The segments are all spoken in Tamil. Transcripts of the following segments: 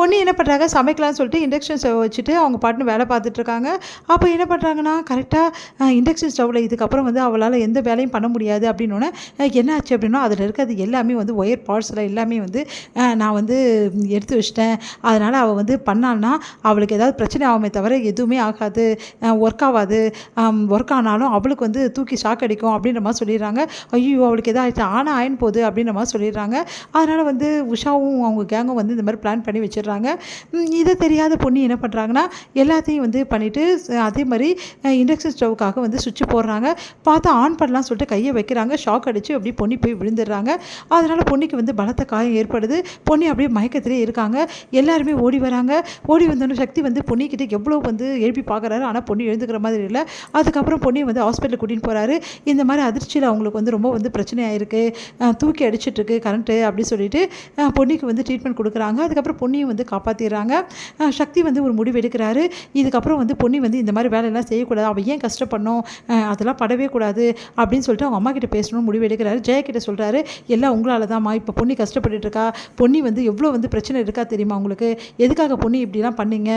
பொண்ணு என்ன பண்ணுறாங்க சமைக்கலாம்னு சொல்லிட்டு இண்டக்ஷன் ஸ்டவ் வச்சுட்டு அவங்க பாட்டுன்னு வேலை பார்த்துட்ருக்காங்க. அப்போ என்ன பண்ணுறாங்கன்னா கரெக்டாக இண்டக்ஷன் ஸ்டவ்வில் இதுக்கப்புறம் வந்து அவளால் எந்த வேலையும் பண்ண முடியாது அப்படின்னோடனே என்ன ஆச்சு அப்படின்னா அதில் இருக்கிறது எல்லாமே வந்து ஒயர் பார்ட்ஸில் எல்லாமே வந்து நான் வந்து எடுத்து வச்சிட்டேன். அதனால் அவள் வந்து பண்ணான்னா அவளுக்கு ஏதாவது பிரச்சனை ஆகுமே தவிர எதுவுமே ஆகாது, ஒர்க் ஆகாது. ஒர்க் ஆனாலும் அவளுக்கு வந்து தூக்கி ஷாக் அடிக்கும் அப்படின்ற மாதிரி சொல்லிடுறாங்க. ஐயோ அவளுக்கு எதாவது ஆகிடுச்சு ஆனால் ஆயின் போகுது அப்படின்ற மாதிரி சொல்லிடுறாங்க. அதனால் வந்து உஷாவும் அவங்க கேங்கும் வந்து இந்த மாதிரி பிளான் பண்ணி வச்சிடுறாங்க. இதை தெரியாத பொண்ணு என்ன பண்ணுறாங்கன்னா எல்லாத்தையும் வந்து பண்ணிவிட்டு அதே மாதிரி இண்டக்ஷன் ஸ்டவ்வுக்காக வந்து சுவிட்ச் போடுறாங்க. பார்த்தா ஆன் பண்ணலாம் சொல்லிட்டு கையை வைக்கிறாங்க. ஷாக் அடித்து அப்படியே பொண்ணு போய் விழுந்துடுறாங்க. அதனால் பொண்ணுக்கு வந்து பலத்த காயம் ஏற்படுது. பொண்ணு அப்படியே மயக்கத்திலே இருக்காங்க. எல்லாருமே ஓடி வராங்க. ஓடி வந்தோடனே சக்தி வந்து பொண்ணுக்கிட்ட எவ்வளோ வந்து எழுப்பி பார்க்குறாரு. ஆனால் பொண்ணு எழுந்துக்கிற மாதிரி இல்லை. அதுக்கப்புறம் பொண்ணு வந்து ஹாஸ்பிட்டலுக்கு கூட்டின்னு போகிறாரு. இந்த மாதிரி அதிர்ச்சியில் அவங்களுக்கு வந்து ரொம்ப வந்து பிரச்சனையாக இருக்குது, தூக்கி அடிச்சிட்ருக்கு கரண்ட்டு அப்படின்னு சொல்லிட்டு பொண்ணுக்கு வந்து ட்ரீட்மெண்ட் கொடுக்குறாங்க. அதுக்கப்புறம் பொண்ணையும் வந்து காப்பாற்றிடுறாங்க. சக்தி வந்து ஒரு முடிவு எடுக்கிறாரு. இதுக்கப்புறம் வந்து பொண்ணு வந்து இந்த மாதிரி வேலையெல்லாம் செய்யக்கூடாது, அவள் ஏன் கஷ்டப்படணும், அதெல்லாம் படவே கூடாது அப்படின்னு சொல்லிட்டு அவங்க அம்மா கிட்ட பேசணும்னு முடிவு எடுக்கிறாரு. ஜெயா கிட்ட சொல்கிறாரு, எல்லாம் உங்களால் தான்மா இப்போ பொண்ணு கஷ்டப்பட்டுட்டு இருக்கா. பொண்ணு வந்து எவ்வளோ வந்து பிரச்சனை இருக்கா தெரியுமா உங்களுக்கு, எதுக்காக பொண்ணு இப்படிலாம் பண்ணீங்க,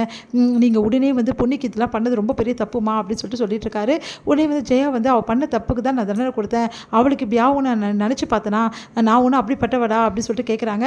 நீங்கள் உடனே வந்து பொண்ணுக்கு இதெல்லாம் பண்ணது ரொம்ப பெரிய தப்புமா அப்படின்னு சொல்லிட்டு இருக்காரு. உடனே வந்து ஜெயா வந்து அவள் பண்ண தப்புக்கு தான் நான் தண்டனை கொடுத்தேன், அவளுக்கு இப்படி ஆகும் நான் நினச்சி பார்த்தேனா, நான் ஒன்றும் அப்படிப்பட்டவடா அப்படின்னு சொல்லிட்டு கேட்குறாங்க.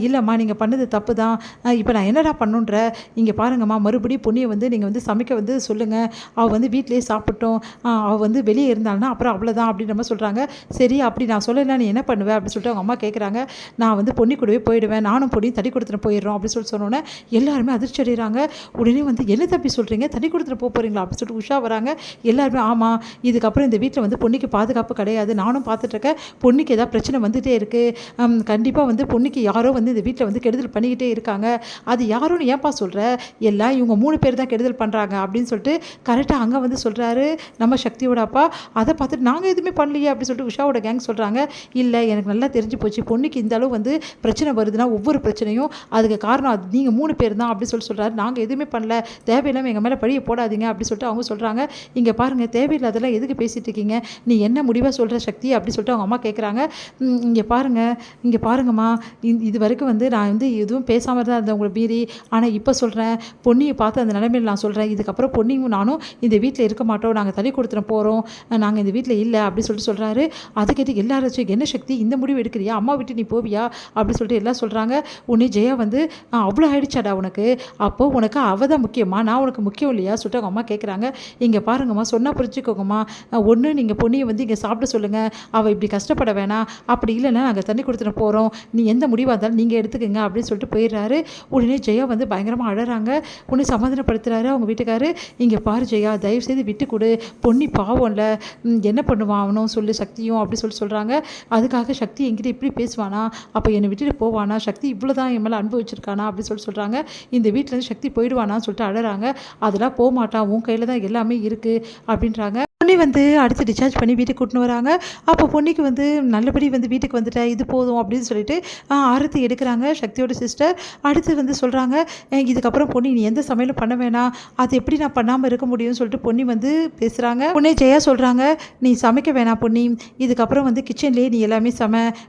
இல்லைம்மா நீங்கள் பண்ணது தப்பு தான், இப்போ நான் என்னடா பண்ணுன்ற, இங்கே பாருங்கம்மா மறுபடியும் பொண்ணியை வந்து நீங்கள் வந்து சமைக்க வந்து சொல்லுங்கள், அவள் வந்து வீட்டிலேயே சாப்பிட்டோம், அவள் வந்து வெளியே இருந்தாள்னா அப்புறம் அவ்வளோதான் அப்படின்ற மாதிரி சொல்கிறாங்க. சரி அப்படி நான் சொல்லலைன்னா நீ என்ன பண்ணுவேன் அப்படின்னு சொல்லிட்டு அவங்க அம்மா கேட்குறாங்க. நான் வந்து பொண்ணு கூடவே போயிடுவேன், நானும் பொண்ணையும் தண்ணி கொடுத்துட்டு போயிடுறோம் அப்படின்னு சொல்லிட்டு சொன்னோன்னே எல்லாருமே அதிர்ச்சி அடைகிறாங்க. உடனே வந்து என்ன தப்பி சொல்கிறீங்க, தண்ணி கொடுத்துட்டு போகிறீங்களா அப்படின்னு சொல்லிட்டு உஷா வராங்க. எல்லாருமே ஆமாம், இதுக்கப்புறம் இந்த வீட்டில் வந்து பொண்ணுக்கு பாதுகாப்பு கிடையாது, நானும் பார்த்துட்ருக்கேன், பொண்ணுக்கு ஏதாவது பிரச்சனை வந்துகிட்டே இருக்குது, கண்டிப்பாக வந்து பொண்ணுக்கு யாரோ வந்து இந்த வீட்டில் வந்து கெடுதல் பண்ணிக்கிட்டே இருக்காங்க, அது யாருன்னு ஏன்ப்பா சொல்கிற, எல்லாம் இவங்க 3 பேர் தான் கெடுதல் பண்ணுறாங்க அப்படின்னு சொல்லிட்டு கரெக்டாக அங்கே வந்து சொல்கிறாரு நம்ம சக்தியோட அப்பா. அதை பார்த்துட்டு நாங்கள் எதுவுமே பண்ணலையே அப்படின்னு சொல்லிட்டு உஷாவோட கேங் சொல்கிறாங்க. இல்லை எனக்கு நல்லா தெரிஞ்சு போச்சு, பொண்ணுக்கு இந்த அளவு வந்து பிரச்சனை வருதுன்னா ஒவ்வொரு பிரச்சனையும் அதுக்கு காரணம் அது நீங்கள் 3 பேர் தான் அப்படின்னு சொல்கிறாரு. நாங்கள் எதுவுமே பண்ணல, தேவையில்லாமல் எங்கள் மேலே பழியை போடாதீங்க அப்படின்னு சொல்லிட்டு அவங்க சொல்கிறாங்க. இங்கே பாருங்கள் தேவையில்லாதெல்லாம் எதுக்கு பேசிகிட்டு இருக்கீங்க, நீ என்ன முடிவாக சொல்கிற சக்தி அப்படின்னு சொல்லிட்டு அவங்க அம்மா கேட்குறாங்க. இங்கே பாருங்கம்மா, இது வரைக்கும் வந்து நான் வந்து எதுவும் பேசாமல் தான் இருந்தேன் உங்களை மீறி, ஆனால் இப்போ சொல்கிறேன், பொண்ணியை பார்த்து அந்த நிலைமையில் நான் சொல்கிறேன், இதுக்கப்புறம் பொண்ணியும் நானும் இந்த வீட்டில் இருக்க மாட்டோம், நாங்கள் தள்ளி கொடுத்துட்டு போகிறோம், நாங்கள் இந்த வீட்டில் இல்லை அப்படின்னு சொல்லிட்டு சொல்கிறாரு. அதை கேட்டு எல்லாரும் என்ன சக்தி இந்த முடிவு எடுக்கிறியா, அம்மா விட்டு நீ போவியா அப்படின்னு சொல்லிட்டு எல்லாம் சொல்கிறாங்க. உடனே ஜெயா வந்து அவ்வளோ ஆயிடுச்சாடா உனக்கு, அப்போது உனக்கு அவள் தான் முக்கியமா, நான் உனக்கு முக்கியம் இல்லையா சொல்லிட்டு அவங்க அம்மா கேட்குறாங்க. இங்கே பாருங்கம்மா சொன்னால் புரிஞ்சுக்கோங்கம்மா, ஒன்று நீங்கள் பொண்ணியை வந்து இங்கே சாப்பிட சொல்லுங்கள், அவள் இப்படி கஷ்டப்பட வேணாம், அப்படி இல்லைன்னா நாங்கள் தண்ணி கொடுத்துட்டு போகிறோம், நீ எந்த முடிவாக இருந்தாலும் நீங்கள் எடுத்துக்கங்க அப்படின்னு சொல்லிட்டு போயிடுறாரு. உடனே ஜெயா வந்து பயங்கரமாக அழறாங்க. உடனே சமாதானப்படுத்துகிறாரு அவங்க வீட்டுக்காரு. இங்கே பாரு ஜெயா தயவுசெய்து விட்டு கொடு, பொண்ணி பாவம்ல, என்ன பண்ணுவான் அவனும் சொல்லு சக்தியும் அப்படி சொல்கிறாங்க. அதுக்காக சக்தி என்கிட்ட இப்படி பேசுவானா, அப்போ என்னை விட்டுட்டு போவானா, சக்தி இவ்வளோ தான் என் மேலே அனுபவிச்சிருக்கானா அப்படின்னு சொல்கிறாங்க. இந்த வீட்டிலேருந்து சக்தி போயிடுவானான்னு சொல்லிட்டு அழறாங்க. அதெல்லாம் போக மாட்டான், உன் கையில் தான் எல்லாமே இருக்குது அப்படின்றாங்க. பொண்ணு வந்து அடுத்து டிஸ்சார்ஜ் பண்ணி வீட்டுக்கு கூட்டின்னு வராங்க. அப்போ பொண்ணுக்கு வந்து நல்லபடி வந்து வீட்டுக்கு வந்துட்டேன், இது போதும் அப்படின்னு சொல்லிட்டு ஆரத்தி எடுக்கிறாங்க சக்தியோட சிஸ்டர். அடுத்து வந்து சொல்கிறாங்க, இதுக்கப்புறம் பொண்ணு நீ எந்த சமையலும் பண்ண வேணாம், அது எப்படி நான் பண்ணாமல் இருக்க முடியும்னு சொல்லிட்டு பொண்ணு வந்து பேசுகிறாங்க. பொண்ணே ஜெயா சொல்கிறாங்க, நீ சமைக்க வேணாம் பொண்ணி, இதுக்கப்புறம் வந்து கிச்சன்லேயே நீ எல்லாமே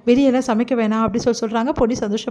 வெளியெல்லாம் சமைக்க வேணாம் அப்படி சொல்கிறாங்க. பொண்ணு சந்தோஷம்